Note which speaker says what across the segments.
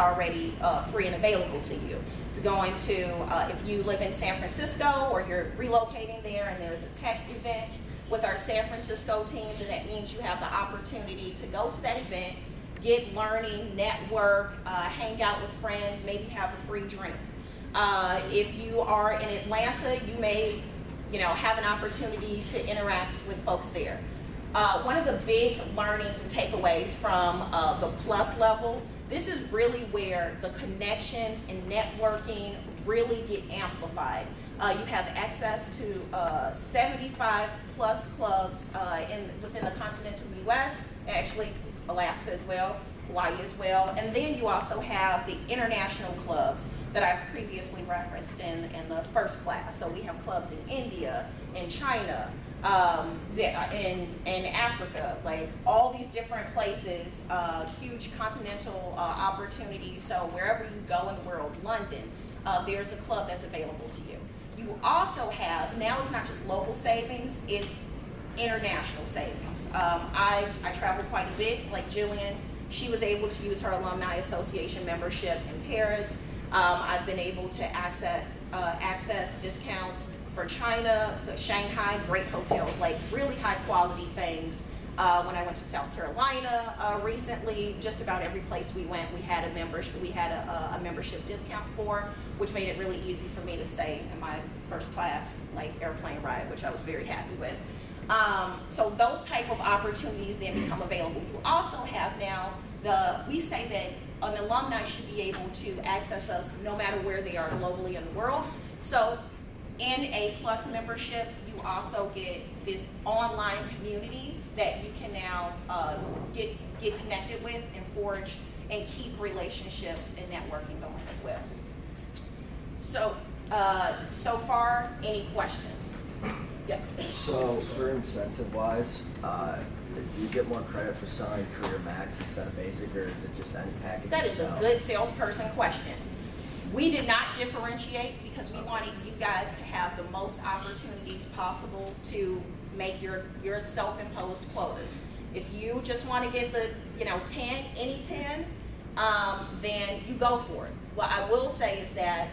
Speaker 1: already free and available to you. It's going to, if you live in San Francisco or you're relocating there and there's a tech event with our San Francisco team, then that means you have the opportunity to go to that event, get learning, network, hang out with friends, maybe have a free drink. If you are in Atlanta, you may have an opportunity to interact with folks there. One of the big learnings and takeaways from the plus level, this is really where the connections and networking really get amplified. You have access to 75 plus clubs within the continental US, actually Alaska as well, Hawaii as well, and then you also have the international clubs that I've previously referenced in the first class. So we have clubs in India, in China, in Africa, like all these different places, huge continental opportunities. So wherever you go in the world, London, there's a club that's available to you. You also have, now it's not just local savings, it's international savings. I travel quite a bit, like Jillian, she was able to use her Alumni Association membership in Paris. I've been able to access discounts for China, to Shanghai, great hotels, like really high quality things. When I went to South Carolina recently, just about every place we went, we had a membership discount for, which made it really easy for me to stay in my first class airplane ride, which I was very happy with. So those type of opportunities then become available. You also have now we say that an alumni should be able to access us no matter where they are globally in the world. So in a plus membership, you also get this online community that you can now get connected with and forge and keep relationships and networking going as well. So, so far, any questions? Yes.
Speaker 2: So for incentive-wise, do you get more credit for selling Career Max instead of Basic, or is it just any package?
Speaker 1: That is a good salesperson question. We did not differentiate because we wanted you guys to have the most opportunities possible to make your self-imposed quotas. If you just want to get the 10, any 10, then you go for it. What I will say is that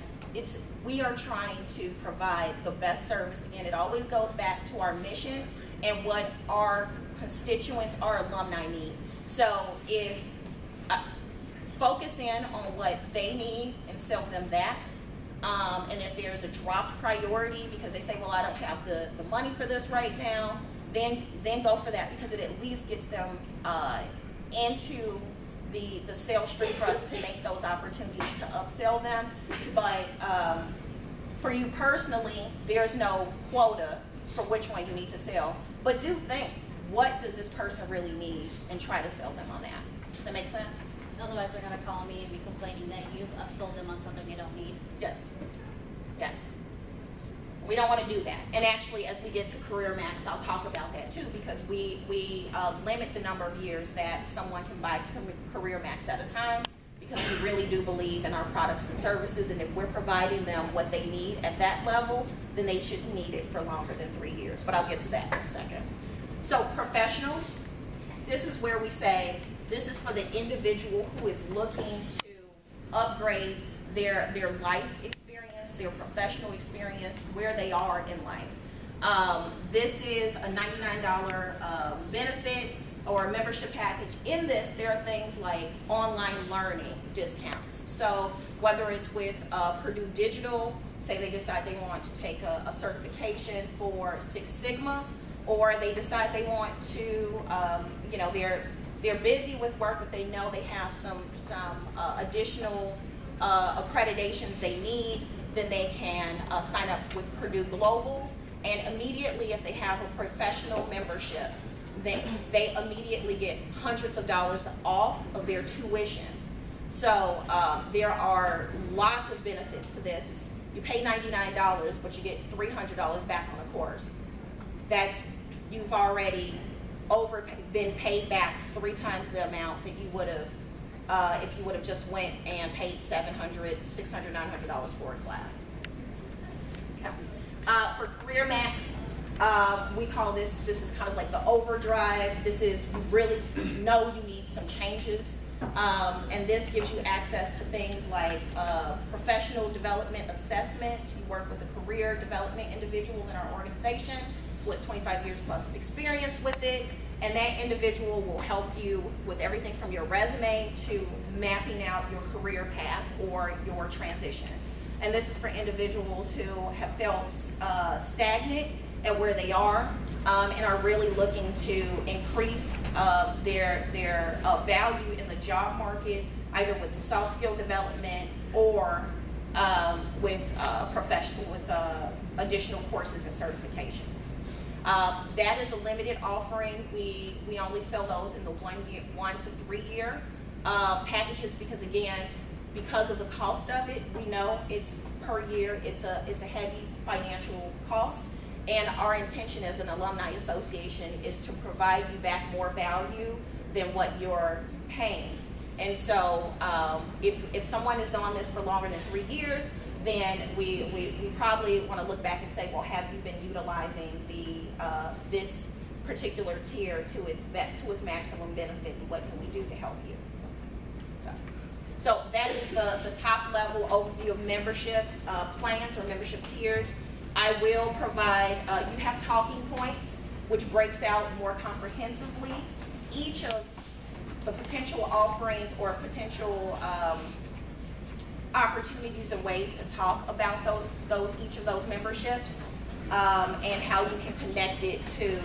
Speaker 1: we are trying to provide the best service. Again, it always goes back to our mission and what our constituents, our alumni need. So if focus in on what they need and sell them that. And if there's a dropped priority because they say, well, I don't have the money for this right now, then go for that, because it at least gets them into the sales stream for us to make those opportunities to upsell them. But for you personally, there's no quota for which one you need to sell. But do think, what does this person really need, and try to sell them on that. Does that make sense?
Speaker 3: Otherwise, they're going to call me and be complaining that you've upsold them on something they don't need.
Speaker 1: Yes. Yes. We don't want to do that. And actually, as we get to Career Max, I'll talk about that too, because we limit the number of years that someone can buy Career Max at a time, because we really do believe in our products and services, and if we're providing them what they need at that level, then they shouldn't need it for longer than 3 years. But I'll get to that in a second. So professional, this is where we say, this is for the individual who is looking to upgrade their life experience, their professional experience, where they are in life. This is a $99 benefit or a membership package. In this, there are things like online learning discounts. So whether it's with Purdue Digital, say they decide they want to take a certification for Six Sigma, or they decide they want to, they're busy with work, but they know they have some additional accreditations they need, then they can sign up with Purdue Global, and immediately, if they have a professional membership, they immediately get hundreds of dollars off of their tuition. So there are lots of benefits to this. You pay $99, but you get $300 back on the course. You've already been paid back 3 times the amount that you would have if you would have just went and paid $700, $600, $900 for a class. Okay. For Career Max, we call this is kind of like the overdrive. This is, you really know you need some changes And this gives you access to things like professional development assessments. You work with a career development individual in our organization who has 25 years plus of experience with it. And that individual will help you with everything from your resume to mapping out your career path or your transition. And this is for individuals who have felt stagnant at where they are and are really looking to increase their value in the job market, either with soft skill development or with additional courses and certifications. That is a limited offering. We only sell those in the 1 to 3 year packages because, again, because of the cost of it, we know it's per year. It's a heavy financial cost, and our intention as an alumni association is to provide you back more value than what you're paying. And so, if someone is on this for longer than 3 years, then we probably want to look back and say, well, have you been utilizing this particular tier to its maximum benefit, and what can we do to help you? So that is the top level overview of membership plans or membership tiers. I will provide, you have talking points, which breaks out more comprehensively each of the potential offerings or potential opportunities and ways to talk about each of those memberships, and how you can connect it to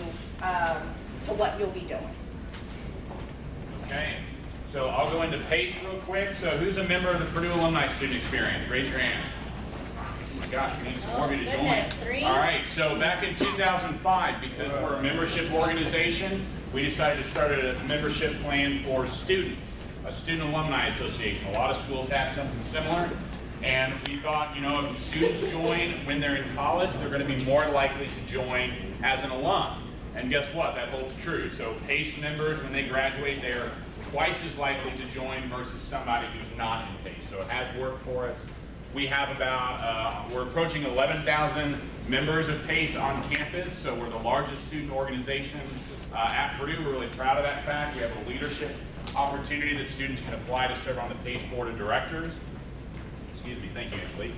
Speaker 1: what you'll be doing.
Speaker 4: Okay, so I'll go into PACE real quick. So who's a member of the Purdue Alumni Student Experience? Raise your hand. Oh my gosh, we need some more of you to join.
Speaker 3: 3.
Speaker 4: All right, so back in 2005, because we're a membership organization, we decided to start a membership plan for students, a student alumni association. A lot of schools have something similar. And we thought, you know, if students join when they're in college, they're going to be more likely to join as an alum. And guess what? That holds true. So PACE members, when they graduate, they're twice as likely to join versus somebody who's not in PACE. So it has worked for us. We have about, we're approaching 11,000 members of PACE on campus. So we're the largest student organization at Purdue. We're really proud of that fact. We have a leadership opportunity that students can apply to serve on the PACE board of directors. Excuse me, thank you, Ashley.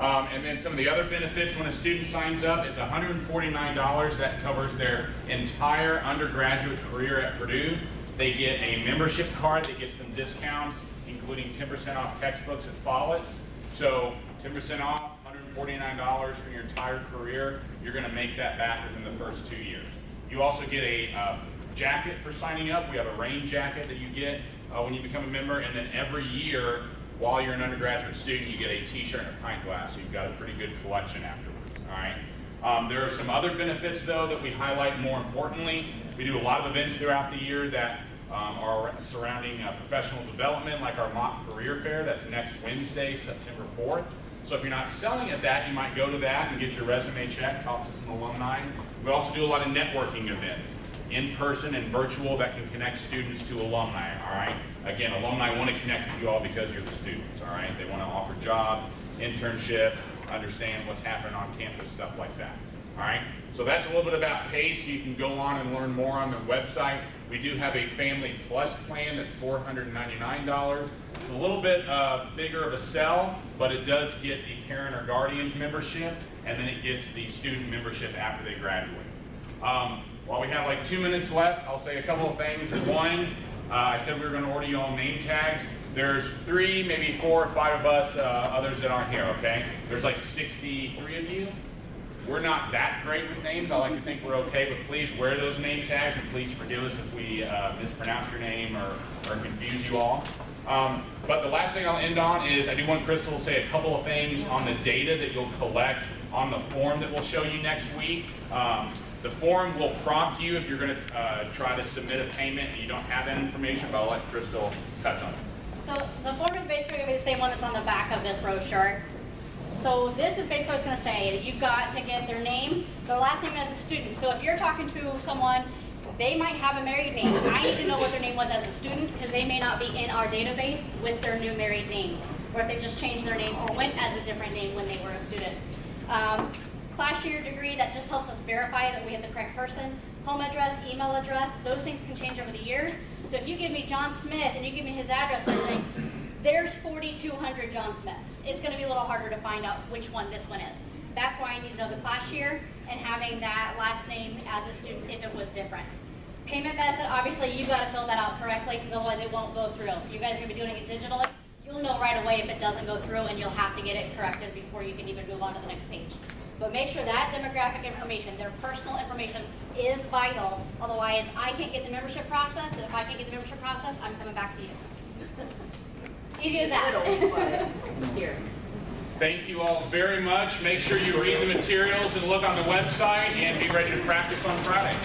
Speaker 4: And then some of the other benefits when a student signs up, it's $149. That covers their entire undergraduate career at Purdue. They get a membership card that gets them discounts, including 10% off textbooks at Follett's. So 10% off, $149 for your entire career. You're going to make that back within the first 2 years. You also get a jacket for signing up. We have a rain jacket that you get when you become a member, and then every year, while you're an undergraduate student, you get a t-shirt and a pint glass, so you've got a pretty good collection afterwards, all right? There are some other benefits, though, that we highlight more importantly. We do a lot of events throughout the year that are surrounding professional development, like our mock career fair. That's next Wednesday, September 4th. So if you're not selling at that, you might go to that and get your resume checked, talk to some alumni. We also do a lot of networking events, in person and virtual, that can connect students to alumni, all right? Again, alumni want to connect with you all because you're the students, all right? They want to offer jobs, internships, understand what's happening on campus, stuff like that, all right? So that's a little bit about PACE. You can go on and learn more on the website. We do have a Family Plus plan that's $499. It's a little bit bigger of a sell, but it does get the parent or guardian's membership, and then it gets the student membership after they graduate. While we have like 2 minutes left, I'll say a couple of things. One, I said we were going to order you all name tags. There's 3, maybe 4 or 5 of us, others that aren't here, okay? There's like 63 of you. We're not that great with names. I like to think we're okay, but please wear those name tags, and please forgive us if we mispronounce your name or confuse you all. But the last thing I'll end on is I do want Crystal to say a couple of things on the data that you'll collect on the form that we'll show you next week. The form will prompt you if you're going to try to submit a payment and you don't have that information, but I'll let Crystal touch on it.
Speaker 3: So the form is basically going to be the same one that's on the back of this brochure. So this is basically what it's going to say, that you've got to get their name, their last name as a student. So if you're talking to someone, they might have a married name. I need to know what their name was as a student, because they may not be in our database with their new married name, or if they just changed their name or went as a different name when they were a student. Class year degree, that just helps us verify that we have the correct person. Home address, email address, those things can change over the years. So if you give me John Smith and you give me his address and everything, there's 4,200 John Smiths. It's gonna be a little harder to find out which one this one is. That's why I need to know the class year and having that last name as a student if it was different. Payment method, obviously you've got to fill that out correctly because otherwise it won't go through. You guys are going to be doing it digitally. You'll know right away if it doesn't go through and you'll have to get it corrected before you can even move on to the next page. But make sure that demographic information, their personal information, is vital. Otherwise, I can't get the membership process, and if I can't get the membership process, I'm coming back to you. Easy as that.
Speaker 1: Little, but scary.
Speaker 4: Thank you all very much. Make sure you read the materials and look on the website and be ready to practice on Friday.